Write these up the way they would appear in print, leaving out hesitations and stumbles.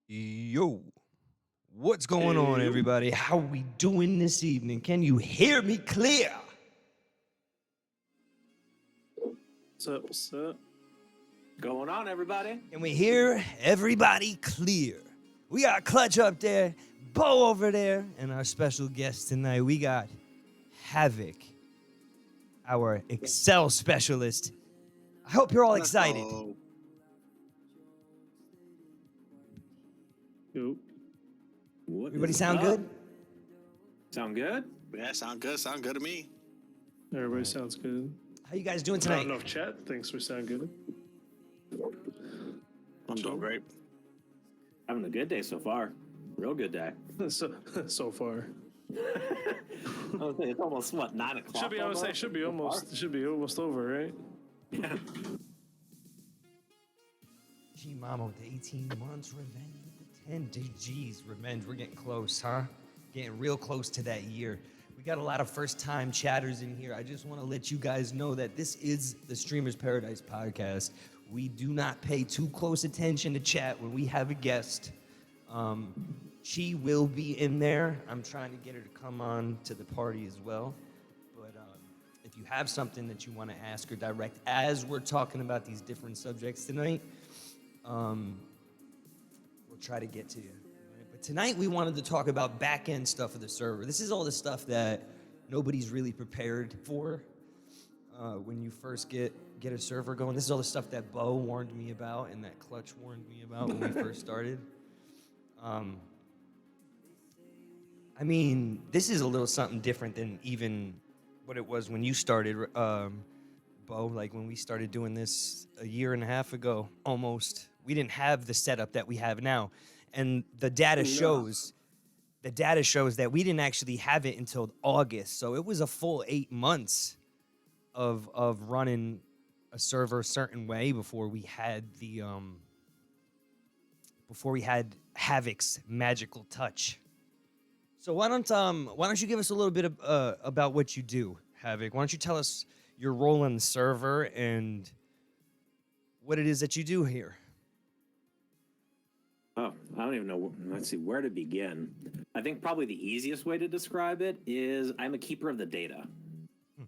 Yo, what's going on, everybody? How we doing this evening? Can you hear me clear? What's up? What's up? Going on, everybody? Can we hear everybody clear? We got Clutch up there, Bo over there, and our special guest tonight, we got Havoc, our Excel specialist. I hope you're all excited. Yo. What Everybody is sound up? good? Sound good? Yeah, sound good. Sound good to me. Everybody sounds good. How you guys doing I don't tonight? know if chat thinks we sound good. I'm doing great. Having a good day so far. Real good day. so far. I would say it's almost what, 9 o'clock? Should be. I would say should be almost over, right? Yeah. Gee, Mama, with the 18 months, revenge with the 10 days. Geez, revenge, we're getting close, huh? Getting real close to that year. We got a lot of first-time chatters in here. I just want to let you guys know that this is the Streamer's Paradise podcast. We do not pay too close attention to chat when we have a guest. She will be in there. I'm trying to get her to come on to the party as well. But if you have something that you want to ask or direct as we're talking about these different subjects tonight, we'll try to get to you. But tonight we wanted to talk about back-end stuff of the server. This is all the stuff that nobody's really prepared for when you first get a server going. This is all the stuff that Bo warned me about and that Clutch warned me about when we first started. I mean, this is a little something different than even what it was when you started, Bo. Like when we started doing this a year and a half ago, almost. We didn't have the setup that we have now, and the data shows that we didn't actually have it until August. So it was a full 8 months of running a server a certain way before we had the Havoc's magical touch. So why don't you give us a little bit of, about what you do, Havoc? Why don't you tell us your role on the server and what it is that you do here? Oh, I don't even know. Let's see where to begin. I think probably the easiest way to describe it is I'm a keeper of the data. I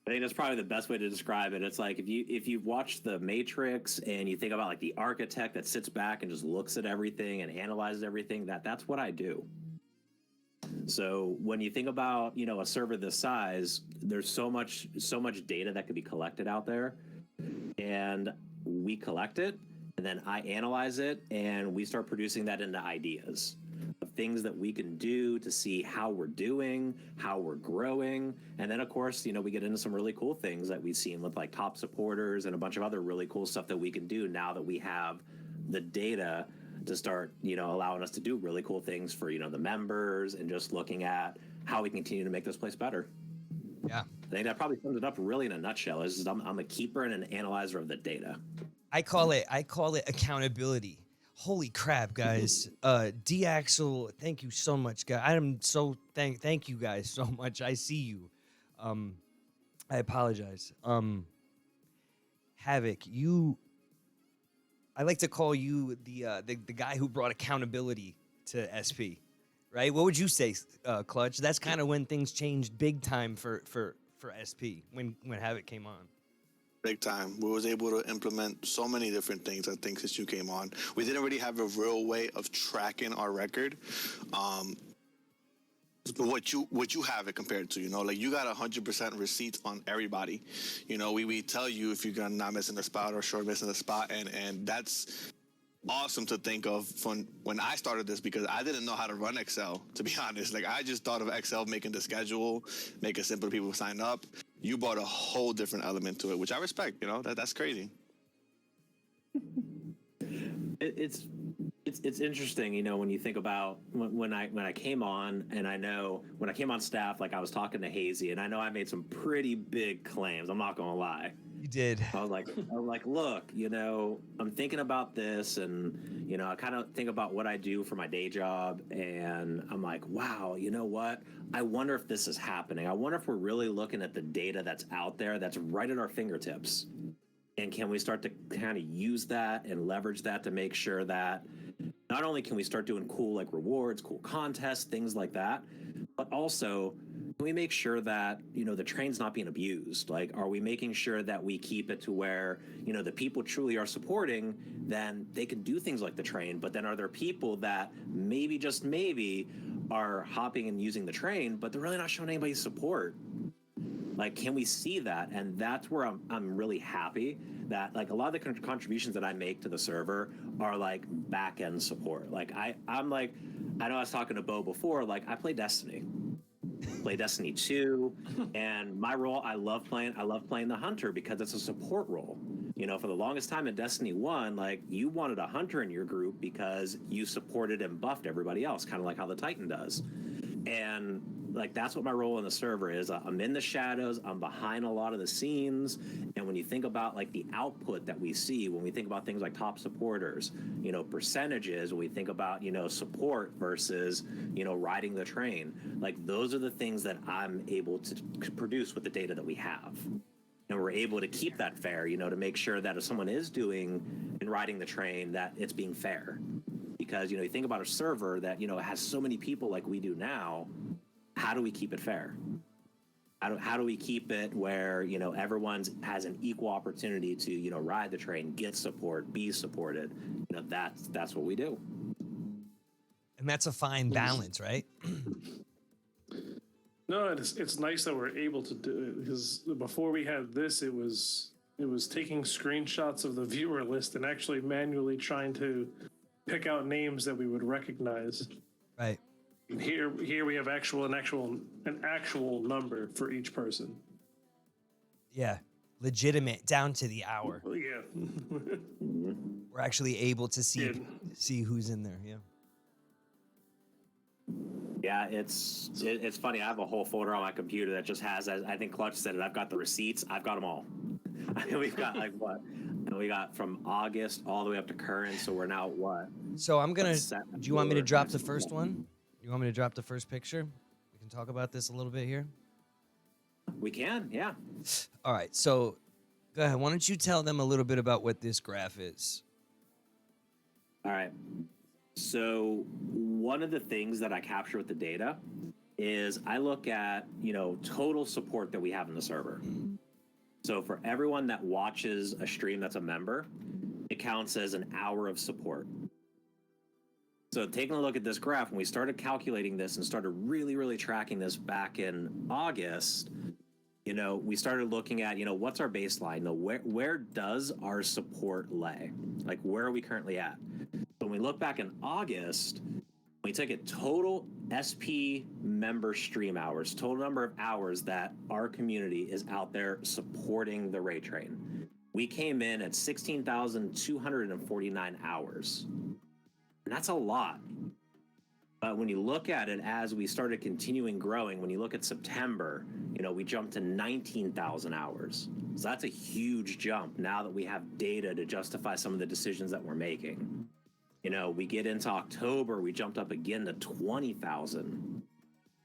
think that's probably the best way to describe it. It's like if you've watched The Matrix and you think about like the architect that sits back and just looks at everything and analyzes everything, that's what I do. So when you think about, a server this size, there's so much data that could be collected out there, and we collect it, and then I analyze it, and we start producing that into ideas of things that we can do to see how we're doing, how we're growing, and then of course, we get into some really cool things that we've seen with like top supporters and a bunch of other really cool stuff that we can do now that we have the data to start, allowing us to do really cool things for, the members and just looking at how we continue to make this place better. Yeah. I think that probably sums it up really in a nutshell. Is I'm a keeper and an analyzer of the data. I call it accountability. Holy crap, guys. D-Axel, thank you so much, guys. I am so thank you guys so much. I see you. I apologize. Havoc, I like to call you the guy who brought accountability to SP, right? What would you say, Clutch? That's kind of when things changed big time for SP when Havoc came on. Big time. We was able to implement so many different things, I think, since you came on. We didn't really have a real way of tracking our record. What you have it compared to, like you got 100% receipts on everybody. We tell you if you're gonna not missing a spot or short missing a spot, and that's awesome to think of from when I started this, because I didn't know how to run Excel, to be honest. Like I just thought of Excel making the schedule, make it simple, people sign up. You brought a whole different element to it, which I respect. That's crazy. It's interesting, when you think about when I came on, and I know when I came on staff, like I was talking to Hazy, and I know I made some pretty big claims. I'm not gonna lie. You did. I was like, look, I'm thinking about this, and I kind of think about what I do for my day job, and I'm like, wow, you know what? I wonder if this is happening. I wonder if we're really looking at the data that's out there, that's right at our fingertips. And can we start to kind of use that and leverage that to make sure that not only can we start doing cool like rewards, cool contests, things like that, but also can we make sure that, you know, the train's not being abused? Like, are we making sure that we keep it to where, you know, the people truly are supporting, then they can do things like the train, but then are there people that maybe, just maybe, are hopping and using the train, but they're really not showing anybody support? Like, can we see that? And that's where I'm really happy that like a lot of the contributions that I make to the server are like back end support. Like I'm like, I know I was talking to Bo before, like I play Destiny. Play Destiny 2, and my role, I love playing the hunter because it's a support role. You know, for the longest time in Destiny 1, like you wanted a hunter in your group because you supported and buffed everybody else, kind of like how the Titan does. And like that's what my role in the server is. I'm in the shadows, I'm behind a lot of the scenes, and when you think about like the output that we see, when we think about things like top supporters, you know, percentages, when we think about, you know, support versus, you know, riding the train, like those are the things that I'm able to produce with the data that we have. And we're able to keep that fair, you know, to make sure that if someone is doing and riding the train, that it's being fair. Because, you know, you think about a server that, you know, has so many people like we do now, how do we keep it fair? How do we keep it where, you know, everyone has an equal opportunity to, you know, ride the train, get support, be supported? You know, that's what we do. And that's a fine balance, right? No, it's nice that we're able to do it, because before we had this, it was taking screenshots of the viewer list and actually manually trying to pick out names that we would recognize. Right. And here we have an actual number for each person. Yeah. Legitimate down to the hour. Well, yeah. We're actually able to see who's in there. Yeah. Yeah, it's funny. I have a whole folder on my computer that just has, I think Clutch said it, I've got the receipts. I've got them all. We've got like what? We got from August all the way up to current. So we're now at what? So I'm going to, do you want me to drop the first one? You want me to drop the first picture? We can talk about this a little bit here. We can, yeah. All right. So go ahead. Why don't you tell them a little bit about what this graph is? All right. So one of the things that I capture with the data is I look at, you know, total support that we have in the server. So for everyone that watches a stream that's a member, it counts as an hour of support. So taking a look at this graph, when we started calculating this and started really, really tracking this back in August, you know, we started looking at, you know, what's our baseline? Where does our support lay? Like, where are we currently at? When we look back in August, we took a total SP member stream hours, total number of hours that our community is out there supporting the Ray Train. We came in at 16,249 hours. And that's a lot. But when you look at it as we started continuing growing, when you look at September, you know, we jumped to 19,000 hours. So that's a huge jump now that we have data to justify some of the decisions that we're making. You know, we get into October, we jumped up again to 20,000.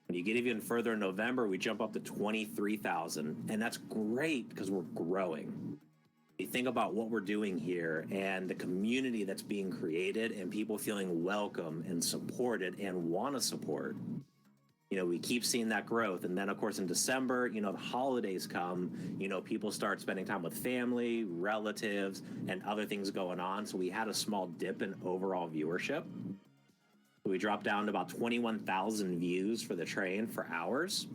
When you get even further in November, we jump up to 23,000. And that's great because we're growing. You think about what we're doing here and the community that's being created and people feeling welcome and supported and want to support. You know, we keep seeing that growth. And then, of course, in December, you know, the holidays come, you know, people start spending time with family, relatives, and other things going on. So we had a small dip in overall viewership. We dropped down to about 21,000 views for the train for hours.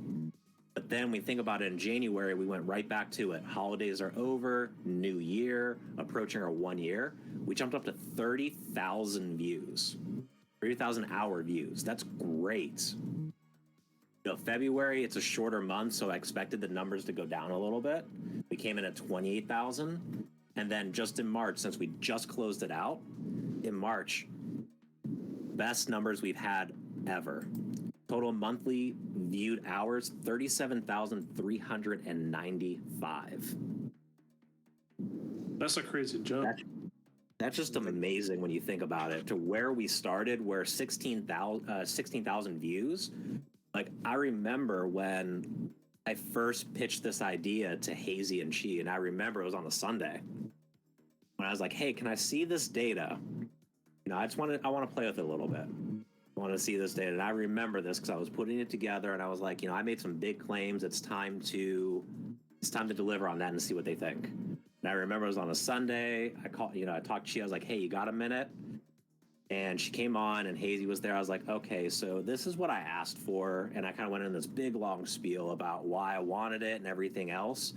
But then we think about it in January, we went right back to it. Holidays are over, new year, approaching our 1 year. We jumped up to 30,000 views, 30,000 hour views. That's great. You know, February, it's a shorter month, so I expected the numbers to go down a little bit. We came in at 28,000. And then just in March, since we just closed it out, in March, best numbers we've had ever. Total monthly viewed hours, 37,395. That's a crazy jump. That's just amazing when you think about it. To where we started, where 16,000 views. Like, I remember when I first pitched this idea to Hazy and Chi, and I remember it was on a Sunday when I was like, hey, can I see this data? I want to play with it a little bit. I want to see this data. And I remember this because I was putting it together and I was like, I made some big claims. It's time to deliver on that and see what they think. And I remember it was on a Sunday. I talked to she. I was like, hey, you got a minute? And she came on and Hazy was there. I was like, okay, so this is what I asked for. And I kind of went in this big long spiel about why I wanted it and everything else.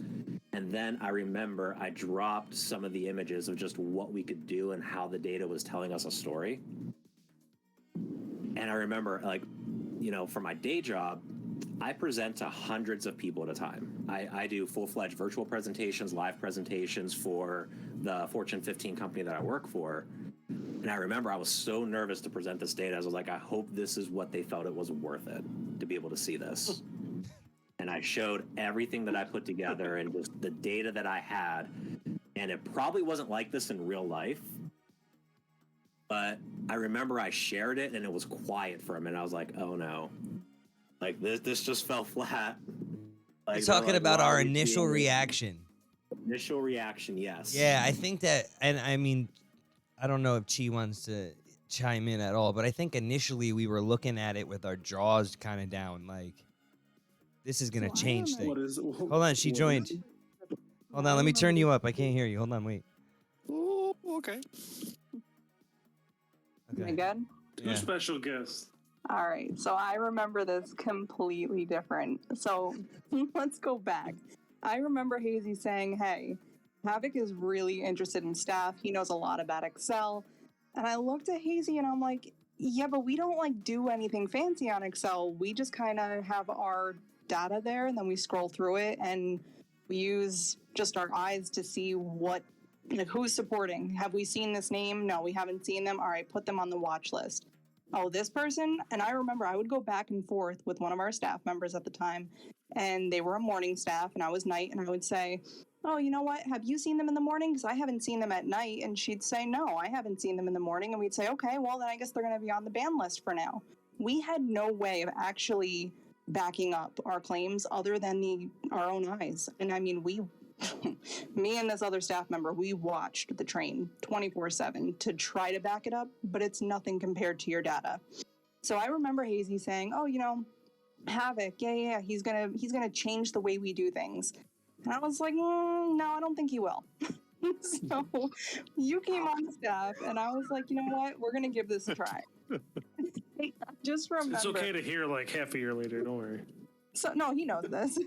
And then I remember I dropped some of the images of just what we could do and how the data was telling us a story. And I remember, for my day job, I present to hundreds of people at a time. I do full-fledged virtual presentations, live presentations for the Fortune 15 company that I work for. And I remember I was so nervous to present this data. I was like, I hope this is what they felt it was worth it to be able to see this. And I showed everything that I put together and just the data that I had. And it probably wasn't like this in real life. But I remember I shared it and it was quiet for a minute. I was like, oh no. Like this just fell flat. You're talking about our initial reaction. Initial reaction, yes. Yeah, I think that, and I mean, I don't know if Chi wants to chime in at all, but I think initially we were looking at it with our jaws kind of down, like, this is going to change things. Hold on, she joined. Hold on, let me turn you up. I can't hear you. Hold on, wait. Oh, okay. Am I good? Two special guests. All right, so I remember this completely different. So let's go back. I remember Hazy saying, hey, Havoc is really interested in staff. He knows a lot about Excel. And I looked at Hazy and I'm like, yeah, but we don't do anything fancy on Excel. We just kind of have our data there and then we scroll through it and we use just our eyes to see who's supporting. Have we seen this name? No, we haven't seen them. All right, put them on the watch list. Oh, this person? And I remember I would go back and forth with one of our staff members at the time, and they were a morning staff, and I was night, and I would say, oh, you know what? Have you seen them in the morning? Because I haven't seen them at night. And she'd say, no, I haven't seen them in the morning. And we'd say, okay, well, then I guess they're going to be on the ban list for now. We had no way of actually backing up our claims other than our own eyes. And I mean, me and this other staff member, we watched the train 24/7 to try to back it up, but it's nothing compared to your data. So I remember Hazy saying, oh, Havoc, yeah, he's gonna change the way we do things. And I was like, no, I don't think he will. So you came on staff, and I was like, you know what, we're gonna give this a try. Just remember, it's okay to hear like half a year later. Don't worry. So no, he knows this.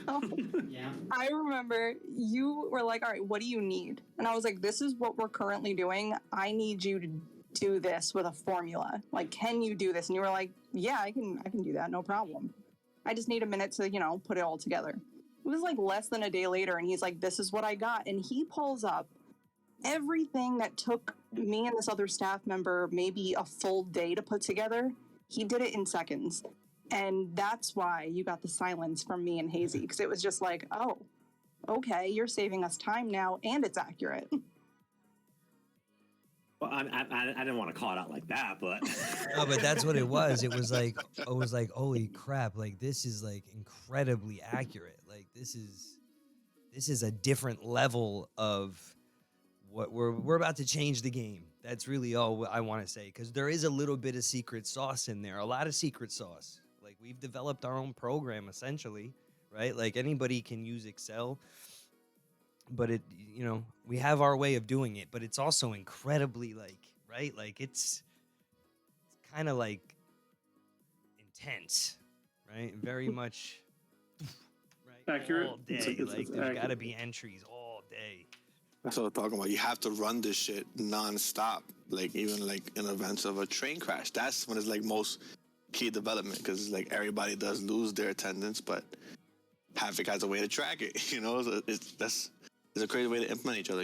So Yeah. I remember you were like, all right, what do you need? And I was like, this is what we're currently doing. I need you to do this with a formula. Like, can you do this? And you were like, yeah, I can do that. No problem. I just need a minute to, put it all together. It was like less than a day later. And he's like, this is what I got. And he pulls up everything that took me and this other staff member maybe a full day to put together. He did it in seconds. And that's why you got the silence from me and Hazy, because it was just like, oh, okay, you're saving us time now, and it's accurate. Well, I didn't want to call it out like that, but No, but that's what it was. It was like, holy crap! Like, this is like incredibly accurate. Like, this is a different level of what we're about to change the game. That's really all I want to say, because there is a little bit of secret sauce in there, a lot of secret sauce. Like, we've developed our own program essentially, right? Like, anybody can use Excel, but we have our way of doing it, but it's also incredibly right? Like, it's kind of like intense, right? Very much right? Accurate. All day. It's There's got to be entries all day. That's what I'm talking about. You have to run this shit nonstop. Like, even like in events of a train crash, that's when it's like most key development, because like everybody does lose their attendance, but Havoc has a way to track it. So it's a crazy way to implement each other.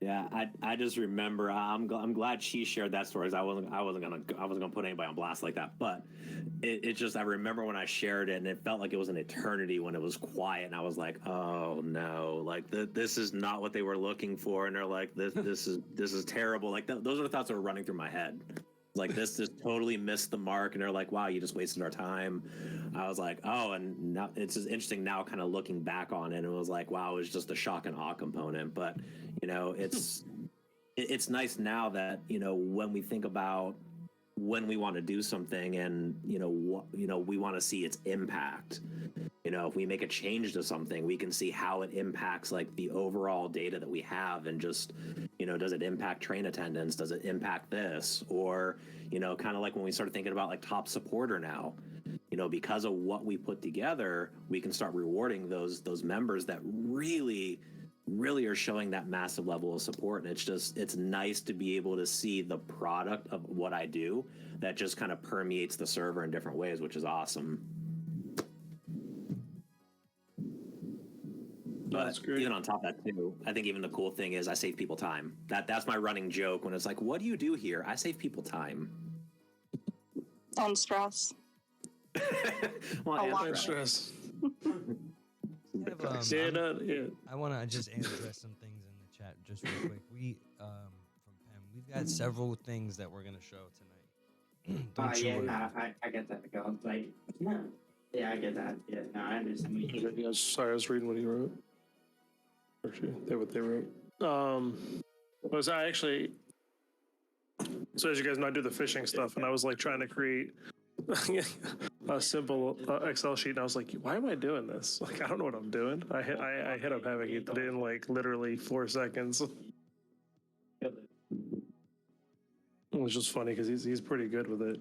yeah, I just remember. I'm glad she shared that story. I wasn't gonna put anybody on blast like that, but it just, I remember when I shared it, and it felt like it was an eternity when it was quiet, and I was like, oh no, like this is not what they were looking for, and they're like, this is terrible. Like those are the thoughts that were running through my head. Like, this just totally missed the mark, and they're like, wow, you just wasted our time. I was like, oh, and now it's just interesting now kind of looking back on it, and it was like, wow, it was just a shock and awe component. But it's it's nice now that, when we think about when we want to do something and, we want to see its impact. If we make a change to something, we can see how it impacts like the overall data that we have, and just, does it impact train attendance? Does it impact this? Or, kind of like when we started thinking about like top supporter now, because of what we put together, we can start rewarding those members that really are showing that massive level of support. And it's nice to be able to see the product of what I do that just kind of permeates the server in different ways, which is awesome. That's But great. even on top of that too, I think even the cool thing is I save people time. That's my running joke when it's like, what do you do here? I save people time. And stress. Well, A and lot. And stress. stress. Kind of, Yeah. I want to just address some things in the chat just real quick. We from Pam, we've got several things that we're gonna show tonight. Don't you Yeah, worry. no, I get that. Because, like, yeah, I get that. Yeah, no, I understand what you mean. Sorry, I was reading what he wrote. Actually, what they wrote. Was I actually? So as you guys know, I do the fishing stuff, and I was like trying to create a simple Excel sheet, and I was like, why am I doing this? Like, I don't know what I'm doing. I hit up having it in like literally 4 seconds. It was just funny because he's pretty good with it.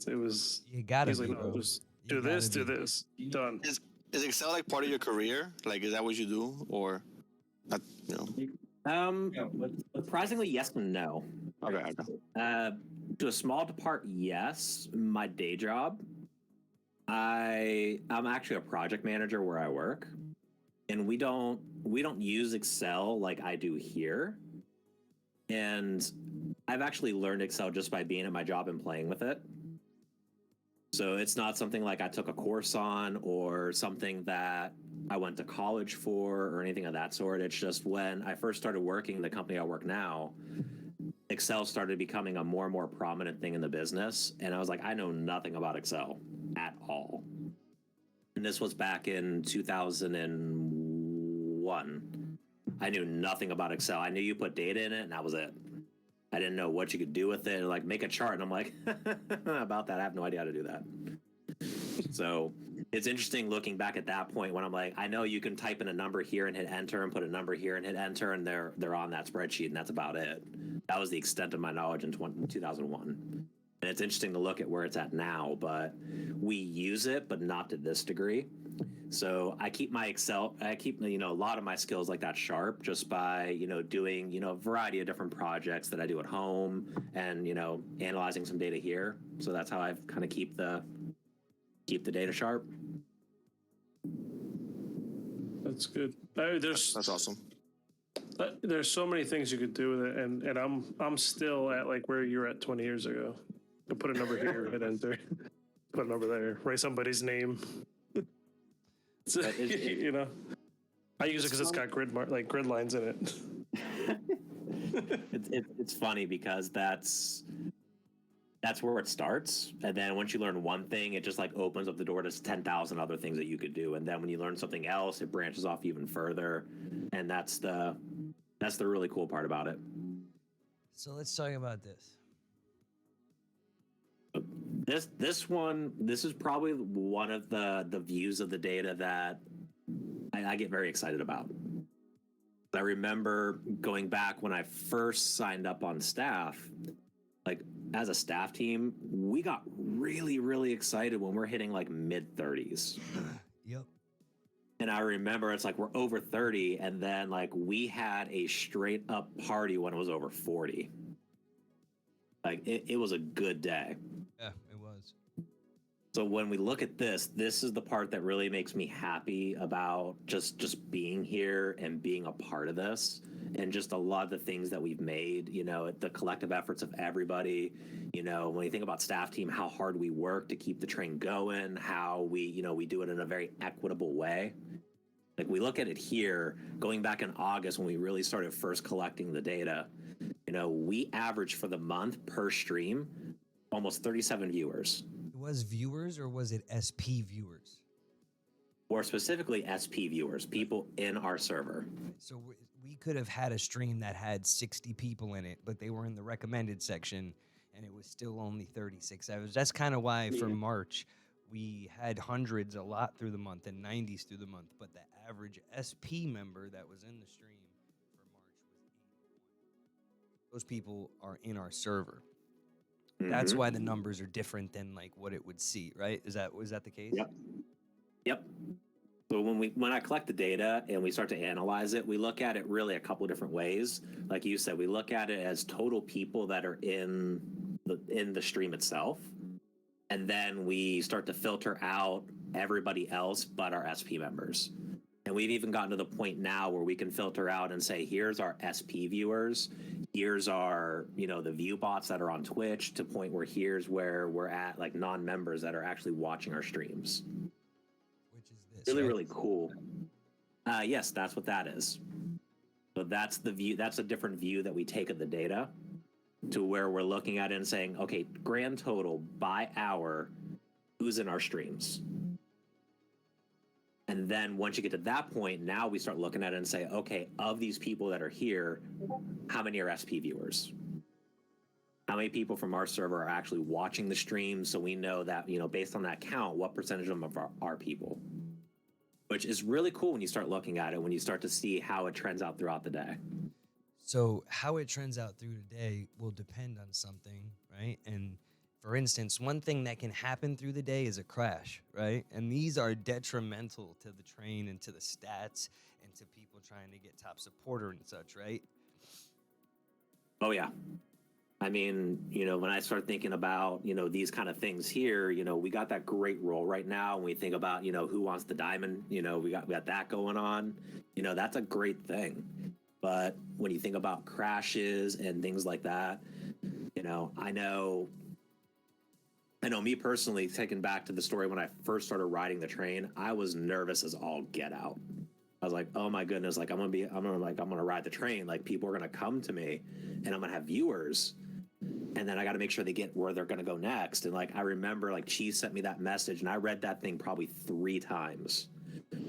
It was. You gotta He's be, like, no, bro. just You do this, gotta do be. this, done. Is Excel like part of your career? Like, is that what you do, or not? Surprisingly, yes and no. Okay. To a small part, yes. My day job, I'm actually a project manager where I work, and we don't use Excel like I do here. And I've actually learned Excel just by being at my job and playing with it. So it's not something like I took a course on or something that I went to college for or anything of that sort. It's just when I first started working in the company I work now, Excel started becoming a more and more prominent thing in the business. And I was like, I know nothing about Excel at all. And this was back in 2001. I knew nothing about Excel. I knew you put data in it, and that was it. I didn't know what you could do with it, like make a chart. And I'm like, about that, I have no idea how to do that. So it's interesting looking back at that point when I'm like, I know you can type in a number here and hit enter and put a number here and hit enter, and they're on that spreadsheet, and that's about it. That was the extent of my knowledge in 2001. And it's interesting to look at where it's at now, but we use it, but not to this degree. So I keep my Excel, a lot of my skills like that sharp just by, doing, a variety of different projects that I do at home and, analyzing some data here. So that's how I've kind of keep the data sharp. That's good. That's awesome. There's so many things you could do with it, and I'm still at like where you're at 20 years ago. I put a number here, hit enter, put a number there, write somebody's name. So, I use it because it's got grid lines in it. It's funny because that's where it starts, and then once you learn one thing, it just like opens up the door to 10,000 other things that you could do, and then when you learn something else, it branches off even further, and that's the really cool part about it. So let's talk about this. This is probably one of the views of the data that I get very excited about. I remember going back when I first signed up on staff, like as a staff team, we got really, really excited when we're hitting like mid-30s. Yep. And I remember it's like we're over 30, and then like we had a straight up party when it was over 40. Like it was a good day. Yeah, it was. So when we look at this is the part that really makes me happy about just being here and being a part of this, and just a lot of the things that we've made, the collective efforts of everybody, when you think about staff team, how hard we work to keep the train going, how we do it in a very equitable way. Like we look at it here, going back in August when we really started first collecting the data, we averaged for the month per stream almost 37 viewers. It was viewers, or was it SP viewers? Or specifically SP viewers, people in our server. So we could have had a stream that had 60 people in it, but they were in the recommended section, and it was still only 36 hours. That's kind of why for Yeah. March, we had hundreds a lot through the month and 90s through the month, but the average SP member that was in the stream for March was 81. Those people are in our server. That's Mhm. why the numbers are different than like what it would see, right? Was that the case? Yep. Yep. So when I collect the data and we start to analyze it, we look at it really a couple different ways. Like you said, we look at it as total people that are in the stream itself, and then we start to filter out everybody else but our SP members. And we've even gotten to the point now where we can filter out and say, here's our SP viewers, here's our, the view bots that are on Twitch, to point where here's where we're at, like non-members that are actually watching our streams. Which is this? Really, right? really cool. Yes, that's what that is. So that's the view. That's a different view that we take of the data, to where we're looking at it and saying, okay, grand total by hour, who's in our streams? And then once you get to that point, now we start looking at it and say, okay, of these people that are here, how many are SP viewers? How many people from our server are actually watching the stream? So we know that, based on that count, what percentage of them are people? Which is really cool when you start looking at it, when you start to see how it trends out throughout the day. So how it trends out through the day will depend on something, right? And for instance, one thing that can happen through the day is a crash, right? And these are detrimental to the train and to the stats and to people trying to get top supporter and such, right? Oh, yeah. I mean, when I start thinking about, these kind of things here, we got that great role right now. When we think about, who wants the diamond, we got that going on. That's a great thing. But when you think about crashes and things like that, I know me personally, taken back to the story when I first started riding the train, I was nervous as all get out. I was like, oh my goodness, like I'm gonna ride the train. Like people are gonna come to me and I'm gonna have viewers. And then I got to make sure they get where they're going to go next. And like, I remember like Cheese sent me that message and I read that thing probably 3 times.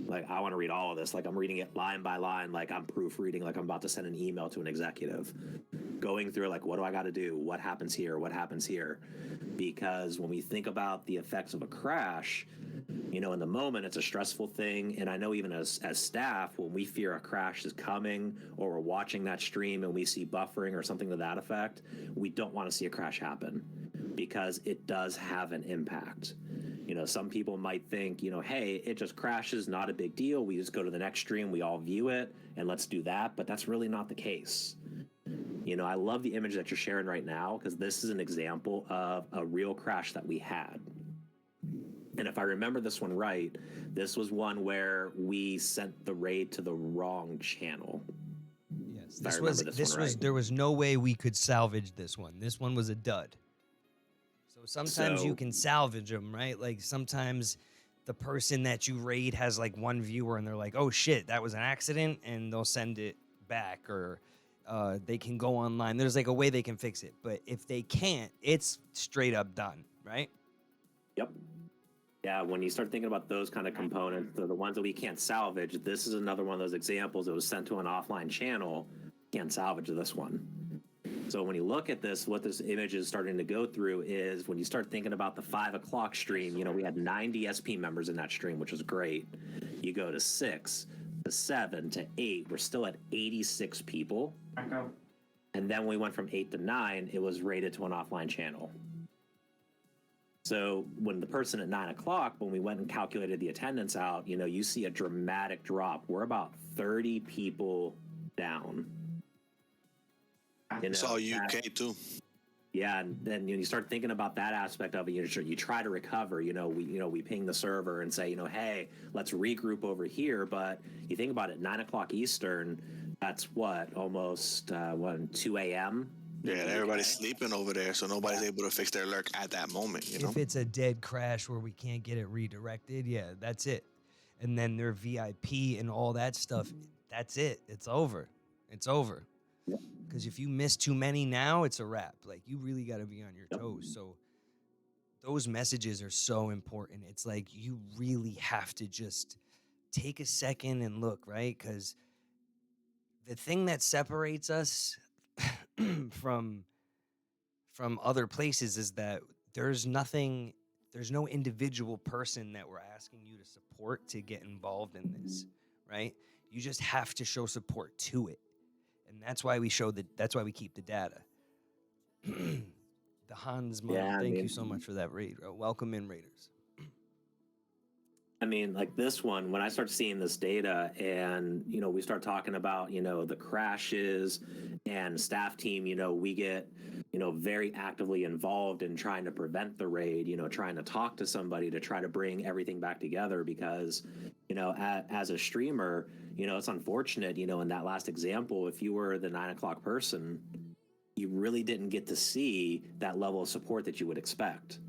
Like, I want to read all of this. Like I'm reading it line by line. Like I'm proofreading, like I'm about to send an email to an executive, going through like, what do I got to do? What happens here? What happens here? Because when we think about the effects of a crash, in the moment, it's a stressful thing. And I know even as staff, when we fear a crash is coming or we're watching that stream and we see buffering or something to that effect, we don't want to see a crash happen because it does have an impact. Some people might think, hey, it just crashes, not a big deal. We just go to the next stream, we all view it, and let's do that. But that's really not the case. I love the image that you're sharing right now because this is an example of a real crash that we had. And if I remember this one right, this was one where we sent the raid to the wrong channel. Yes, there was no way we could salvage this one. This one was a dud. So sometimes you can salvage them, right? Like sometimes the person that you raid has like one viewer and they're like, oh shit, that was an accident, and they'll send it back, or they can go online. There's like a way they can fix it. But if they can't, it's straight up done, right? Yep. Yeah, when you start thinking about those kind of components, the ones that we can't salvage, this is another one of those examples that was sent to an offline channel. Can't salvage this one. So when you look at this, what this image is starting to go through is when you start thinking about the 5 o'clock stream, we had 90 SP members in that stream, which was great. You go to 6, to 7, to 8, we're still at 86 people. And then we went from 8 to 9, it was rated to an offline channel. So when the person at 9 o'clock, when we went and calculated the attendance out, you see a dramatic drop. We're about 30 people down. It's all UK too. Yeah, and then you start thinking about that aspect of it. You try to recover. We ping the server and say, hey, let's regroup over here. But you think about it, 9 o'clock Eastern. That's what, almost 2 a.m. Yeah, everybody's sleeping over there, so nobody's able to fix their lurk at that moment, If it's a dead crash where we can't get it redirected, yeah, that's it. And then their VIP and all that stuff, that's it. It's over. It's over. Because if you miss too many now, it's a wrap. Like, you really got to be on your toes. So those messages are so important. It's like you really have to just take a second and look, right? Because the thing that separates us from other places is that there's no individual person that we're asking you to support to get involved in this, right? You just have to show support to it. And that's why we that's why we keep the data. The Hans Mom, Yeah, I thank you mean- so much for that raid. Welcome in, Raiders. I mean, like this one, when I start seeing this data and, we start talking about, the crashes and staff team, we get, very actively involved in trying to prevent the raid, trying to talk to somebody to try to bring everything back together because, as a streamer, it's unfortunate, in that last example, if you were the 9 o'clock person, you really didn't get to see that level of support that you would expect.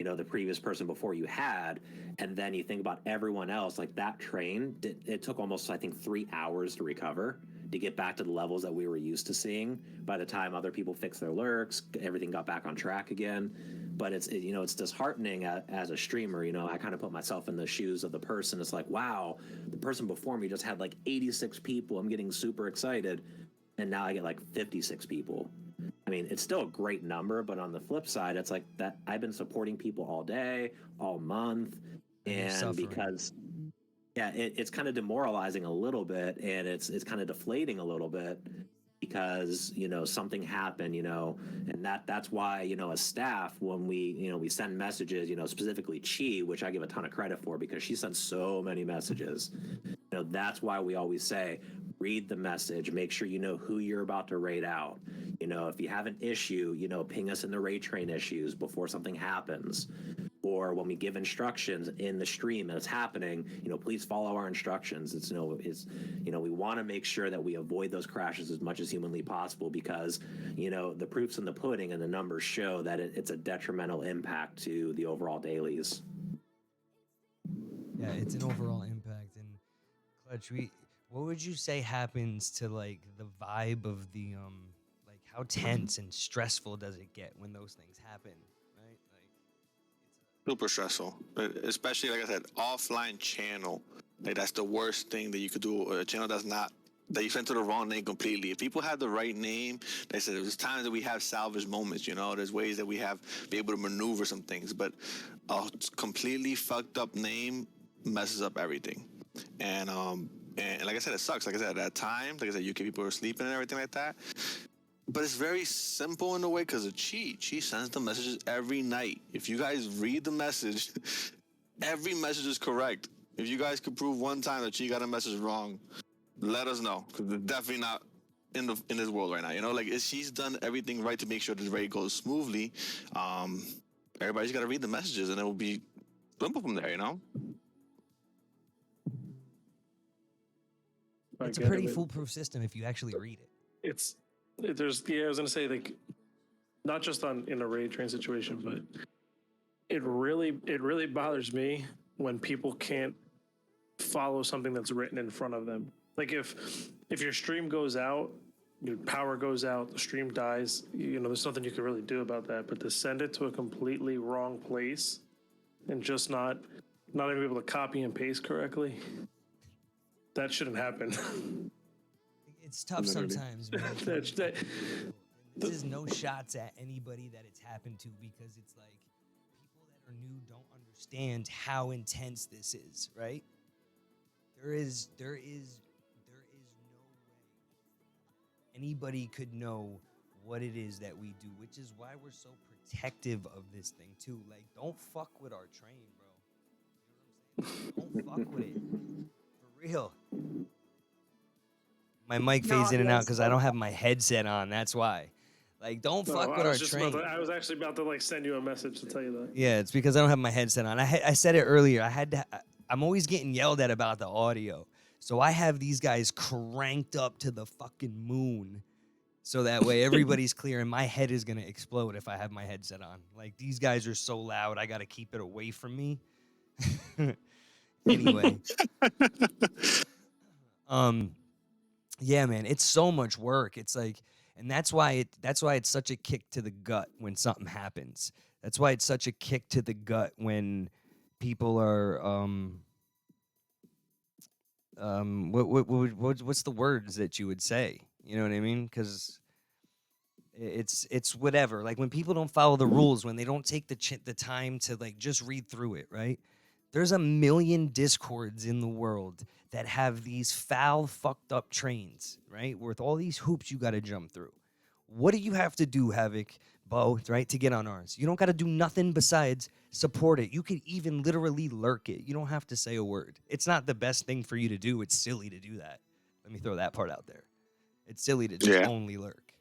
The previous person before you had, and then you think about everyone else, like that train, it took almost, I think, 3 hours to recover to get back to the levels that we were used to seeing. By the time other people fixed their lurks, everything got back on track again. But it's disheartening as a streamer. I kind of put myself in the shoes of the person. It's like, wow, the person before me just had like 86 people. I'm getting super excited, and now I get like 56 people. I mean, it's still a great number, but on the flip side, it's like that I've been supporting people all day, all month, and because it's kind of demoralizing a little bit, and it's kind of deflating a little bit because something happened, and that's why as staff, when we send messages, specifically Chi, which I give a ton of credit for because she sends so many messages. That's why we always say, read the message, make sure you know who you're about to raid out. If you have an issue, ping us in the raid train issues before something happens. Or when we give instructions in the stream and it's happening, please follow our instructions. We want to make sure that we avoid those crashes as much as humanly possible because, the proof's in the pudding and the numbers show that it's a detrimental impact to the overall dailies. Yeah, it's an overall impact. And Clutch, what would you say happens to like the vibe of the like how tense and stressful does it get when those things happen, right? Like Super stressful, but especially like I said, offline channel. Like that's the worst thing that you could do. A channel that you sent to the wrong name completely. If people had the right name, they said there's times that we have salvage moments. There's ways that we have be able to maneuver some things, but a completely fucked up name messes up everything. And like I said, it sucks. Like I said, at that time, like I said, UK people are sleeping and everything like that. But it's very simple in a way because of Chi. Chi sends the messages every night. If you guys read the message, every message is correct. If you guys could prove one time that Chi got a message wrong, let us know because it's definitely not in this world right now. Like she's done everything right to make sure this raid goes smoothly. Everybody's got to read the messages and it will be simple from there. it's a pretty foolproof system if you actually read it. I was gonna say, like, not just in a raid train situation, but it really bothers me when people can't follow something that's written in front of them. Like if your stream goes out, your power goes out, the stream dies, there's nothing you can really do about that. But to send it to a completely wrong place and just not even able to copy and paste correctly, that shouldn't happen. It's tough sometimes, man. This is no shots at anybody that it's happened to because it's like people that are new don't understand how intense this is, right? There is no way anybody could know what it is that we do, which is why we're so protective of this thing too. Like, don't fuck with our train, bro. You know what I'm saying? Don't fuck with it. For real. My mic fades in and out because I don't have my headset on. That's why. Like, don't fuck with our train. I was actually about to like send you a message to tell you that. Yeah, it's because I don't have my headset on. I said it earlier. I'm always getting yelled at about the audio. So I have these guys cranked up to the fucking moon. So that way everybody's clear and my head is going to explode if I have my headset on. Like, these guys are so loud. I got to keep it away from me. Anyway. Yeah, man, it's so much work. It's like, and that's why it's such a kick to the gut when something happens. That's why it's such a kick to the gut when people are what's the words that you would say? You know what I mean? Because it's whatever. Like when people don't follow the rules, when they don't take the time to like just read through it, right? There's a million discords in the world that have these foul, fucked up trains, right? With all these hoops you got to jump through. What do you have to do, Havoc, Bo, right, to get on ours? You don't got to do nothing besides support it. You could even literally lurk it. You don't have to say a word. It's not the best thing for you to do. It's silly to do that. Let me throw that part out there. It's silly to just Yeah. only lurk.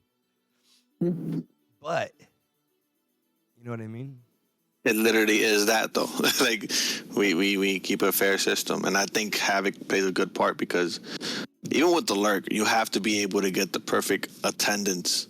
But, you know what I mean? It literally is that though. Like we keep a fair system, and I think Havoc plays a good part because even with the lurk, you have to be able to get the perfect attendance,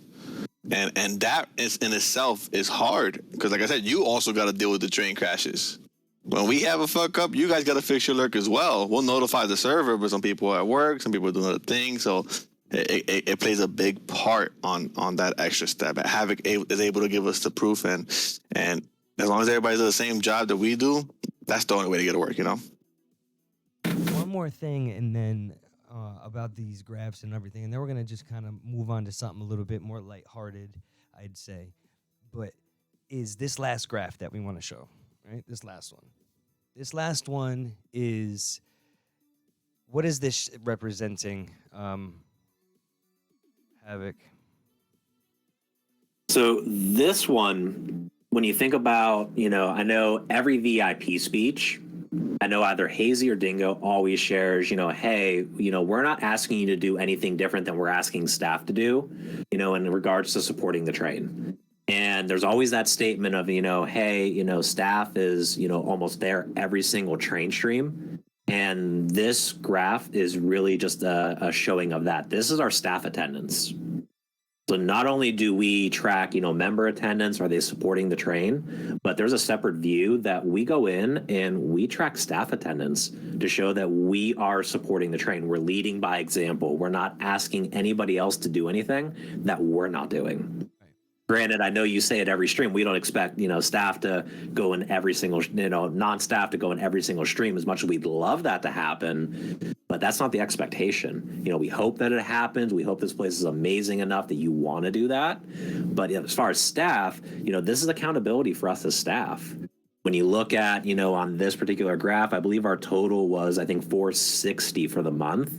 and that is in itself is hard because, like I said, you also got to deal with the train crashes. When we have a fuck up, you guys got to fix your lurk as well. We'll notify the server, but some people are at work, some people are doing other things, so it plays a big part on that extra step. Havoc is able to give us the proof, and as long as everybody does the same job that we do, that's the only way to get it work, you know? One more thing, and then about these graphs and everything, and then we're going to just kind of move on to something a little bit more lighthearted, I'd say. But is this last graph that we want to show, right? This last one. This last one is, what is this representing, Havoc? So this one, when you think about, I know every VIP speech, I know either Hazy or Dingo always shares, hey, we're not asking you to do anything different than we're asking staff to do, in regards to supporting the train. And there's always that statement of, hey, staff is, almost there every single train stream. And this graph is really just a showing of that. This is our staff attendance. So not only do we track, member attendance, are they supporting the train, but there's a separate view that we go in and we track staff attendance to show that we are supporting the train. We're leading by example. We're not asking anybody else to do anything that we're not doing. Granted, I know you say it every stream. We don't expect, staff to go in every single, non-staff to go in every single stream as much as we'd love that to happen. But that's not the expectation. We hope that it happens. We hope this place is amazing enough that you want to do that. But as far as staff, this is accountability for us as staff. When you look at, on this particular graph, I believe our total was, I think, 460 for the month.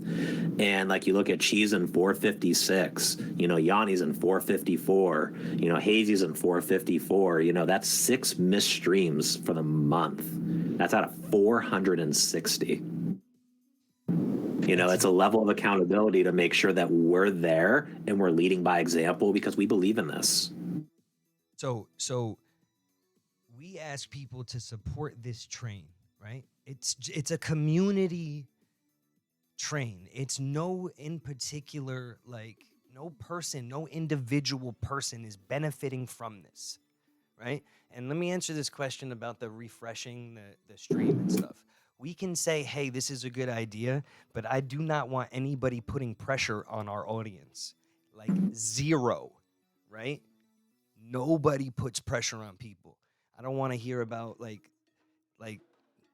And like you look at Cheese in 456, Yanni's in 454, Hazy's in 454, that's 6 missed streams for the month. That's out of 460. It's a level of accountability to make sure that we're there and we're leading by example because we believe in this. So we ask people to support this train, right? It's a community train. It's no individual person is benefiting from this, right? And let me answer this question about the refreshing the stream and stuff. We can say, hey, this is a good idea, but I do not want anybody putting pressure on our audience. Like zero, right? Nobody puts pressure on people. I don't want to hear about like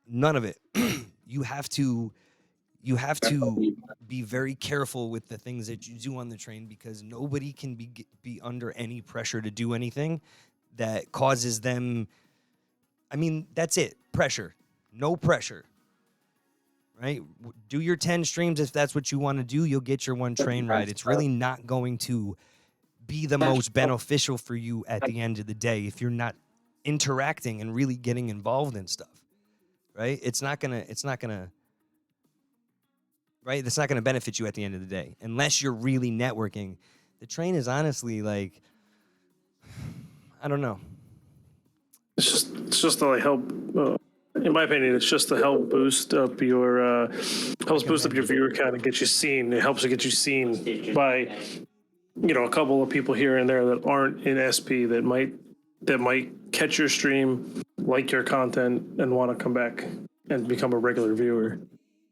none of it. You have to be very careful with the things that you do on the train because nobody can be under any pressure to do anything that causes them. I mean, that's it. Pressure. No pressure. Right? Do your 10 streams if that's what you want to do. You'll get your one train ride. It's really not going to be the most beneficial for you at the end of the day if you're not interacting and really getting involved in stuff. Right? It's not gonna right? That's not gonna benefit you at the end of the day unless you're really networking. The train is honestly like, I don't know. It's just to like help. In my opinion, it's just to help boost up your viewer count and get you seen. It helps to get you seen by, a couple of people here and there that aren't in SP that might catch your stream, like your content, and want to come back and become a regular viewer.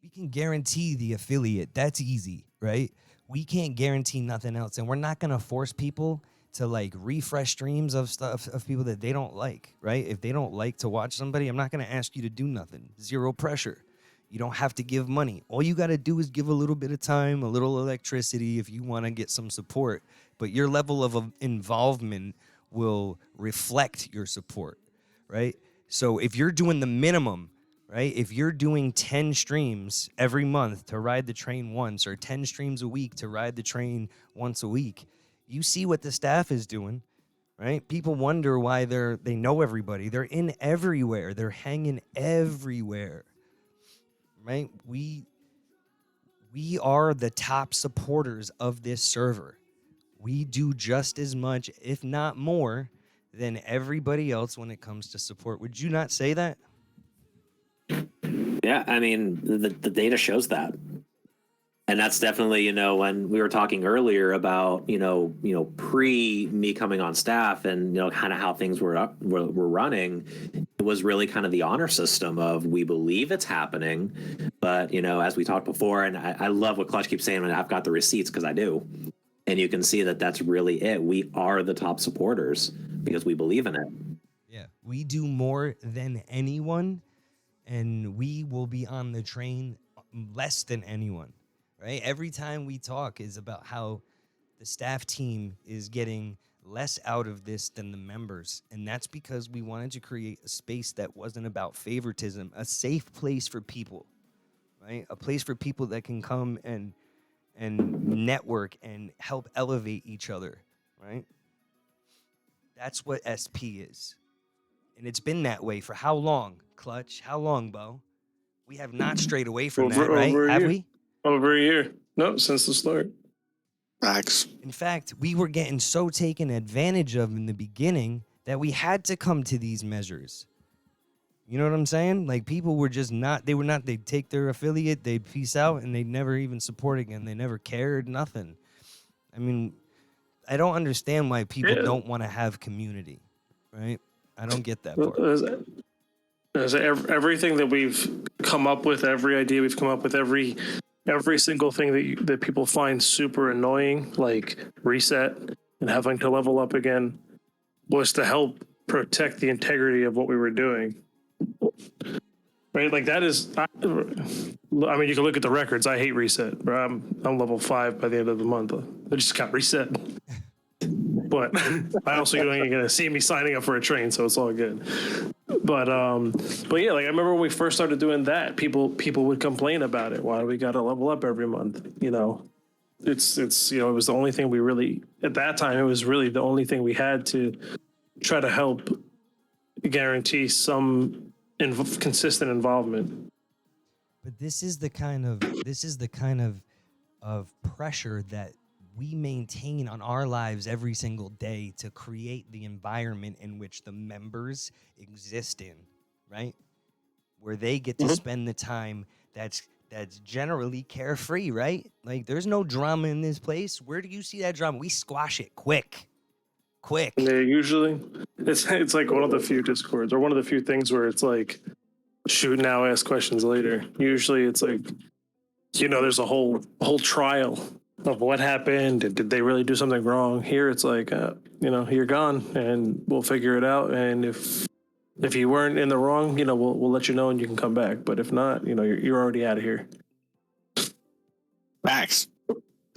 We can guarantee the affiliate. That's easy, right? We can't guarantee nothing else, and we're not gonna force people to like refresh streams of stuff of people that they don't like, right? If they don't like to watch somebody, I'm not gonna ask you to do nothing. Zero pressure. You don't have to give money. All you got to do is give a little bit of time, a little electricity if you want to get some support. But your level of involvement will reflect your support, right? So if you're doing the minimum, right? If you're doing 10 streams every month to ride the train once, or 10 streams a week to ride the train once a week, you see what the staff is doing, right? People wonder why they know everybody. They're in everywhere. They're hanging everywhere, right? We are the top supporters of this server. We do just as much, if not more, than everybody else when it comes to support. Would you not say that? Yeah, I mean, the data shows that. And that's definitely, you know, when we were talking earlier about, pre me coming on staff and, kind of how things were running, it was really kind of the honor system of we believe it's happening. But, as we talked before, and I love what Clutch keeps saying, I've got the receipts because I do. And you can see that that's really it. We are the top supporters because we believe in it. Yeah, we do more than anyone, and we will be on the train less than anyone. Right? Every time we talk is about how the staff team is getting less out of this than the members. And that's because we wanted to create a space that wasn't about favoritism, a safe place for people, right? A place for people that can come and network and help elevate each other, right? That's what SP is. And it's been that way for how long, Clutch? How long, Bo? We have not strayed away from that, right? Have we? Over a year. No, since the start. Facts. In fact, we were getting so taken advantage of in the beginning that we had to come to these measures. You know what I'm saying? Like, people were just they'd take their affiliate, they'd peace out, and they'd never even support again. They never cared, nothing. I mean, I don't understand why people don't want to have community, right? I don't get that part. Everything that we've come up with, every idea we've come up with, every single thing that people find super annoying, like reset and having to level up again, was to help protect the integrity of what we were doing. Right? Like, that is, I mean, you can look at the records. I hate reset. Bro. I'm level 5 by the end of the month. I just got reset. But I also, you ain't gonna see me signing up for a train, so it's all good. But yeah, like, I remember when we first started doing that, people would complain about it. Why do we gotta level up every month? It's it was the only thing we really, at that time, it was really the only thing we had to try to help guarantee some consistent involvement. But this is the kind of pressure that we maintain on our lives every single day to create the environment in which the members exist in, right? Where they get to spend the time that's generally carefree, right? Like, there's no drama in this place. Where do you see that drama? We squash it quick. Yeah, usually it's like one of the few discords, or one of the few things where it's like, shoot now, ask questions later. Usually it's like, there's a whole trial of what happened. Did they really do something wrong? Here it's like, you're gone and we'll figure it out. And if you weren't in the wrong, we'll let you know and you can come back. But if not, you're already out of here. Facts.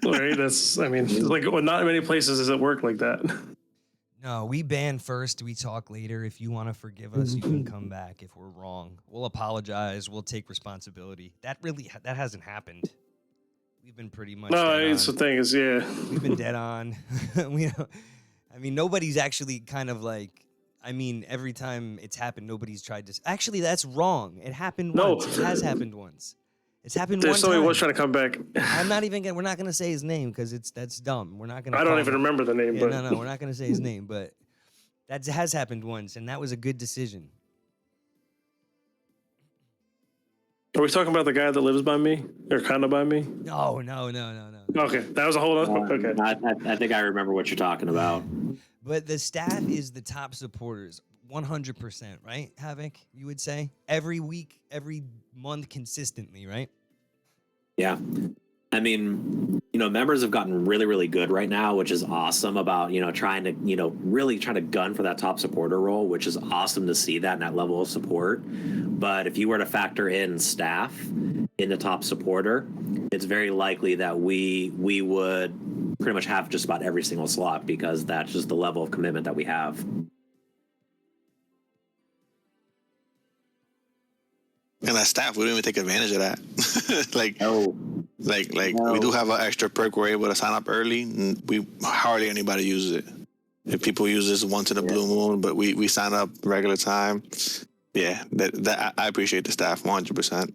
Right? That's, I mean, like, not many places does it work like that. No, we ban first, we talk later. If you want to forgive us, you can come back if we're wrong. We'll apologize. We'll take responsibility. That hasn't happened. We've been pretty much No, it's the thing is, yeah. We've been dead on. Nobody's actually kind of like, every time it's happened, nobody's tried to. Actually, that's wrong. It happened once. It has happened once. It's happened There's one somebody time. was trying to come back. We're not gonna say his name because that's dumb. We're not gonna. I don't even remember the name. Yeah, but no, we're not gonna say his name, but that has happened once, and that was a good decision. Are we talking about the guy that lives by me or kind of by me? No. Okay, that was a whole other. Okay, I think I remember what you're talking about. But the staff is the top supporters, 100%, right, Havoc? You would say every week, every month, consistently, right? Yeah. I mean, members have gotten really, really good right now, which is awesome about, trying to, really trying to gun for that top supporter role, which is awesome to see that and that level of support. But if you were to factor in staff in the top supporter, it's very likely that we would pretty much have just about every single slot because that's just the level of commitment that we have. And as staff, we don't even take advantage of that. No. We do have an extra perk. We're able to sign up early, and we hardly anybody uses it. If people use this once in a blue moon, but we sign up regular time. Yeah, that I appreciate the staff 100%.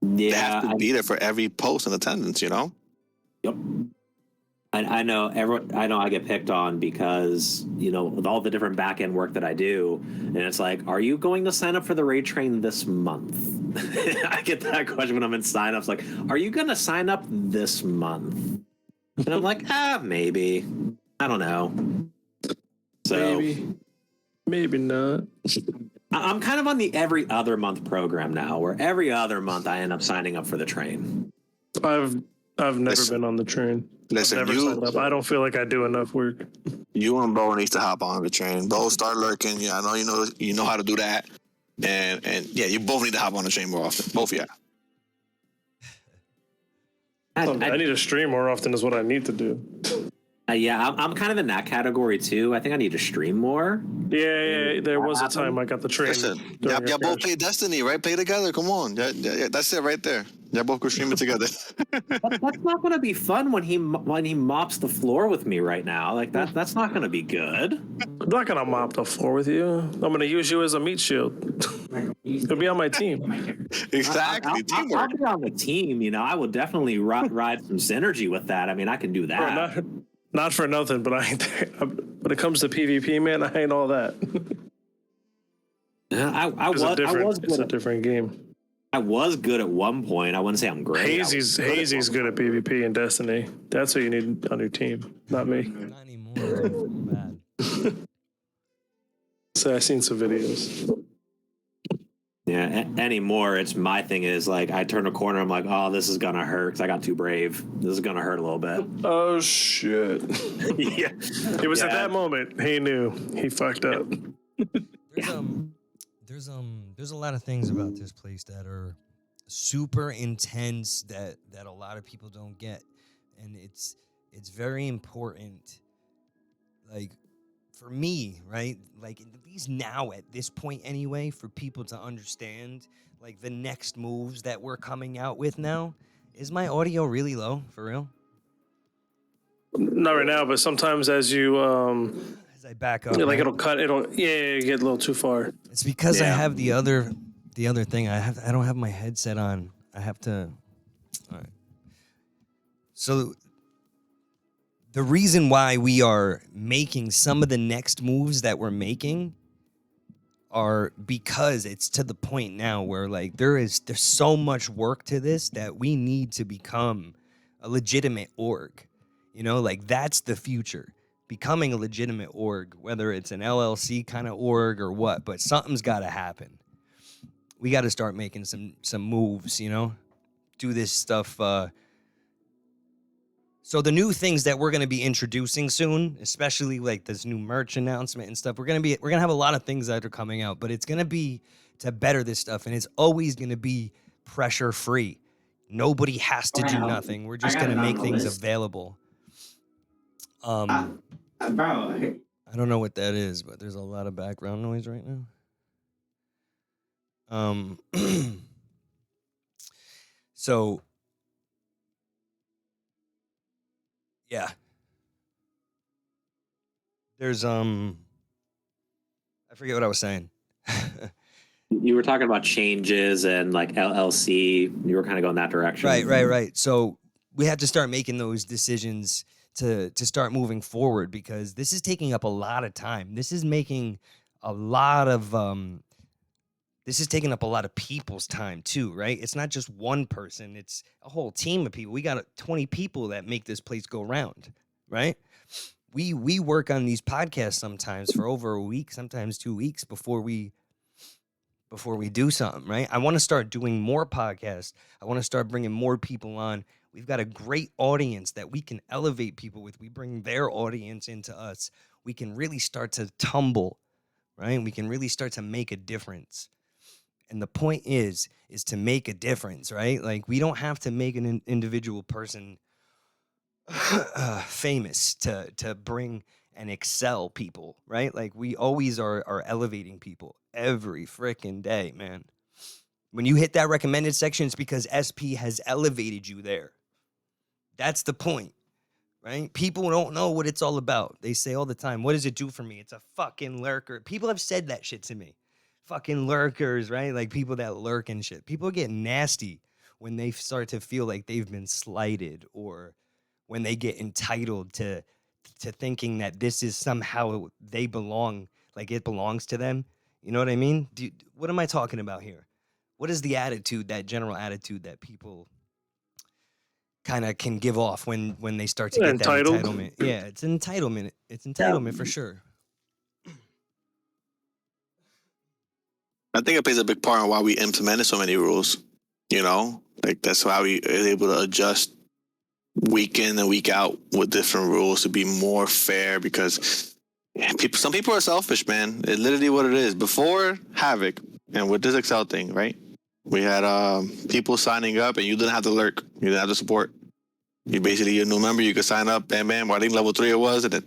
Yeah, they have to be there for every post and attendance. Yep. I know I get picked on because, with all the different back end work that I do, and it's like, are you going to sign up for the raid train this month? I get that question when I'm in signups, like, are you going to sign up this month? And I'm like, maybe. I don't know. So maybe not. I'm kind of on the every other month program now, where every other month I end up signing up for the train. I've never been on the train. Listen, I've never signed up. I don't feel like I do enough work. You and Bo needs to hop on the train. Bo, start lurking. Yeah, I know you know how to do that. And yeah, you both need to hop on the train more often. Both of you. I need to stream more often is what I need to do. Yeah, I'm kind of in that category too. I think I need to stream more. Yeah. There was a time I got the train. Listen, y'all both play Destiny, right? Play together. Come on. Yeah, that's it right there. Y'all both go stream it together. That's not going to be fun when he mops the floor with me right now. Like that's not going to be good. I'm not going to mop the floor with you. I'm going to use you as a meat shield. You'll be on my team. Exactly. Teamwork. I'll be on the team. I will definitely ride some synergy with that. I mean, I can do that. Bro, not for nothing, but when it comes to PvP, man, I ain't all that. It's a different game. I was good at one point. I wouldn't say I'm great. Hazy's good at PvP in Destiny. That's who you need on your team, not me. Not anymore. Bad. So I've seen some videos. Yeah, anymore. It's my thing is like I turn a corner. I'm like, oh, this is gonna hurt because I got too brave. This is gonna hurt a little bit. Oh shit! Yeah, it was at that moment he knew he fucked up. There's a lot of things about this place that are super intense that a lot of people don't get, and it's very important. Like for me, right? Like at least now at this point anyway, for people to understand like the next moves that we're coming out with now. Is my audio really low for real? Not right now, but sometimes as you As I back up, like right? it'll cut. You get a little too far. It's because I have the other thing. I don't have my headset on. I have to. All right. So the reason why we are making some of the next moves that we're making are because it's to the point now where like there's so much work to this that we need to become a legitimate org. Like that's the future. Becoming a legitimate org, whether it's an LLC kind of org or what, but something's got to happen. We got to start making some moves, do this stuff. So the new things that we're going to be introducing soon, especially like this new merch announcement and stuff, we're going to have a lot of things that are coming out, but it's going to be to better this stuff. And it's always going to be pressure free. Nobody has to do nothing. We're just going to make things available. Bro. I don't know what that is, but there's a lot of background noise right now. So yeah. There's I forget what I was saying. You were talking about changes and like LLC. You were kind of going that direction. Right. So we have to start making those decisions to start moving forward because this is taking up a lot of time. This is making a lot of this is taking up a lot of people's time too, right? It's not just one person, it's a whole team of people. We got 20 people that make this place go round, right? We work on these podcasts sometimes for over a week, sometimes 2 weeks before we do something, right? I want to start doing more podcasts. I want to start bringing more people on. We've got a great audience that we can elevate people with. We bring their audience into us. We can really start to tumble, right? We can really start to make a difference. And the point is to make a difference, right? Like, we don't have to make an individual person famous to bring and excel people, right? Like, we always are elevating people every freaking day, man. When you hit that recommended section, it's because SP has elevated you there. That's the point, right? People don't know what it's all about. They say all the time, what does it do for me? It's a fucking lurker. People have said that shit to me. Fucking lurkers, right? Like, people that lurk and shit. People get nasty when they start to feel like they've been slighted, or when they get entitled to thinking that this is somehow they belong, like it belongs to them. You know what I mean? What am I talking about here? What is the attitude, that general attitude that people kind of can give off when they start to get that Entitled? entitlement? Yeah, it's entitlement. It's entitlement for sure. I think it plays a big part in why we implemented so many rules. You know, like that's why we are able to adjust week in and week out with different rules to be more fair, because some people are selfish, man. It's literally what it is. Before Havoc and with this Excel thing, right? We had people signing up and you didn't have to lurk. You didn't have to support. You basically, you're a new member, you could sign up, bam, bam. Well, I think level 3 it was, and that.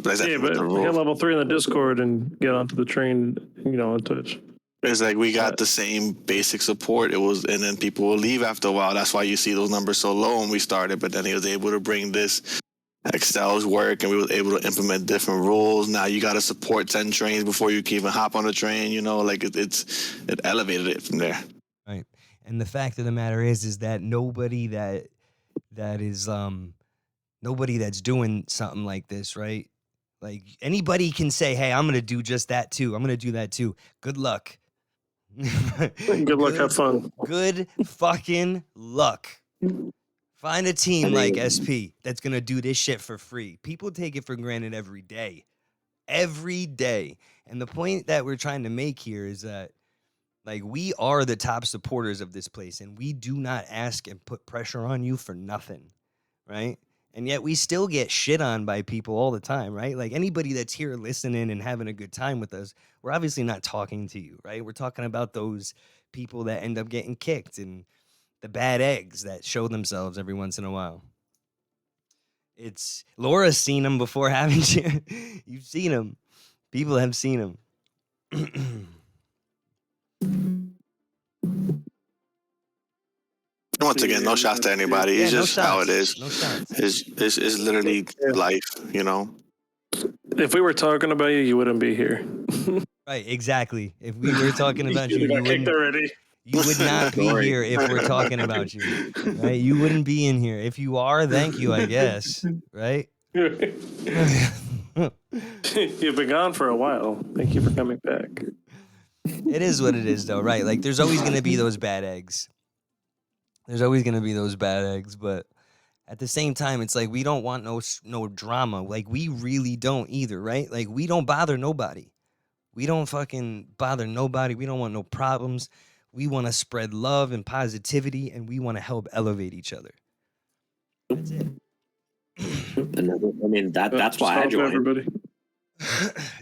But Yeah, but hit level 3 in the Discord and get onto the train, on Twitch. It's like we got the same basic support. It was, and then people will leave after a while. That's why you see those numbers so low when we started. But then he was able to bring this Excel's work, and we was able to implement different rules. Now you got to support 10 trains before you can even hop on the train. Like it elevated it from there. Right. And the fact of the matter is that nobody that's doing something like this, right? Like, anybody can say, hey, I'm going to do just that too. I'm going to do that too. Good luck. Good luck, have fun. Good fucking luck. Find a team like SP that's going to do this shit for free. People take it for granted every day. Every day. And the point that we're trying to make here is that, like, we are the top supporters of this place, and we do not ask and put pressure on you for nothing, right? And yet we still get shit on by people all the time, right? Like, anybody that's here listening and having a good time with us, we're obviously not talking to you, right? We're talking about those people that end up getting kicked and the bad eggs that show themselves every once in a while. Laura's seen them before, haven't you? You've seen them. People have seen them. Once again, no shots to anybody. It's just how it is. No shots. It's literally life, If we were talking about you, you wouldn't be here. Right, exactly. If we were talking about you, got kicked already. You would not be here if we're talking about you, right? You wouldn't be in here. If you are, thank you, I guess, right? You've been gone for a while. Thank you for coming back. It is what it is, though, right? Like, there's always going to be those bad eggs. There's always going to be those bad eggs, but at the same time, it's like we don't want no drama. Like, we really don't either, right? Like, we don't bother nobody. We don't fucking bother nobody. We don't want no problems. We want to spread love and positivity, and we want to help elevate each other. That's it. I mean, that's why I joined. Everybody.